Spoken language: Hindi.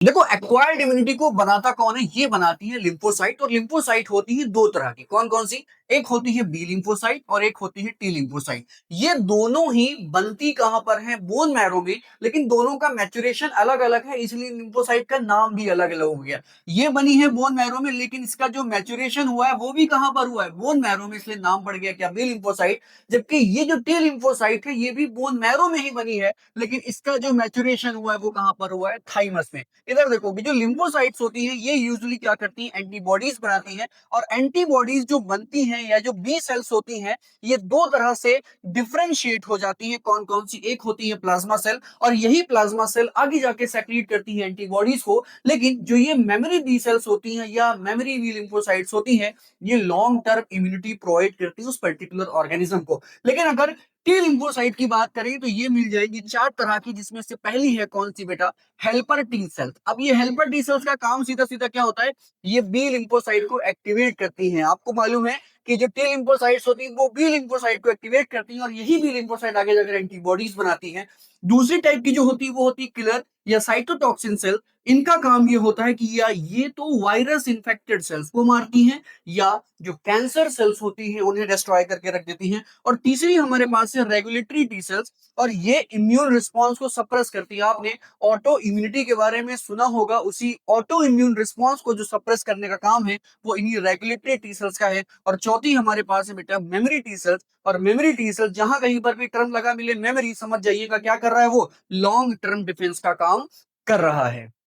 देखो, एक्वायर्ड इम्यूनिटी को बनाता कौन है? ये बनाती है लिम्फोसाइट। और लिम्फोसाइट होती है दो तरह की। कौन कौन सी? एक होती है बी लिम्फोसाइट और एक होती है टी लिम्फोसाइट। ये दोनों ही बनती कहां पर है? बोन मैरो में। लेकिन दोनों का मैच्योरेशन अलग अलग है, इसलिए लिम्फोसाइट का नाम भी अलग अलग हो गया। ये बनी है बोन मैरो में, लेकिन इसका जो मैच्योरेशन हुआ है वो भी कहां पर हुआ है? बोन मैरो में, इसलिए नाम पड़ गया क्या? B lymphocyte. जबकि ये जो टी लिम्फोसाइट है ये भी बोन मैरो में ही बनी है, लेकिन इसका जो मैच्योरेशन हुआ है वो कहां पर हुआ है? थाइमस में। इधर देखो कि जो लिम्फोसाइट्स होती हैं ये यूजुअली क्या करती हैं? एंटीबॉडीज बनाती हैं। और एंटीबॉडीज जो बनती हैं या जो बी सेल्स होती हैं ये दो तरह से डिफरेंशिएट हो जाती हैं। कौन कौन सी? एक होती है प्लाज्मा सेल, और यही प्लाज्मा सेल आगे जाके सेक्रीट करती है एंटीबॉडीज को। लेकिन जो ये मेमोरी बी सेल्स होती हैं या मेमोरी बी लिम्फोसाइट्स होती हैं ये लॉन्ग टर्म इम्यूनिटी प्रोवाइड करती है उस पर्टिकुलर ऑर्गेनिज्म को। लेकिन अगर टी लिम्फोसाइट की बात करें तो ये मिल जाएगी चार तरह की, जिसमें से पहली है कौन सी बेटा? Helper T cells. अब ये हेल्पर टी सेल्स का काम सीधा सीधा क्या होता है? ये बी लिम्फोसाइट को एक्टिवेट करती हैं। आपको मालूम है कि जो टी लिम्फोसाइट्स होती है वो बी लिम्फोसाइट को एक्टिवेट करती हैं, और यही बी लिम्फोसाइट आगे जाकर एंटीबॉडीज बनाती हैं। दूसरी टाइप की जो होती है वो होती है किलर या साइटोटॉक्सिन सेल। इनका काम ये होता है कि या ये तो वायरस इन्फेक्टेड सेल्स को मारती हैं, या जो कैंसर सेल्स होती हैं उन्हें डिस्ट्रॉय करके रख देती हैं। और तीसरी हमारे पास है रेगुलेटरी टी सेल्स, और ये इम्यून रिस्पॉन्स को सप्रेस करती है। आपने ऑटो इम्यूनिटी के बारे में सुना होगा, उसी ऑटो इम्यून रिस्पॉन्स को जो सप्रेस करने का काम है वो इन्हीं रेगुलेटरी टी सेल्स का है। और चौथी हमारे पास है बेटा मेमोरी टी सेल्स। और मेमोरी टी सेल्स जहां कहीं पर भी टर्म लगा मिले मेमोरी, समझ जाइएगा क्या कर रहा है वो? लॉन्ग टर्म डिफेंस का काम कर रहा है।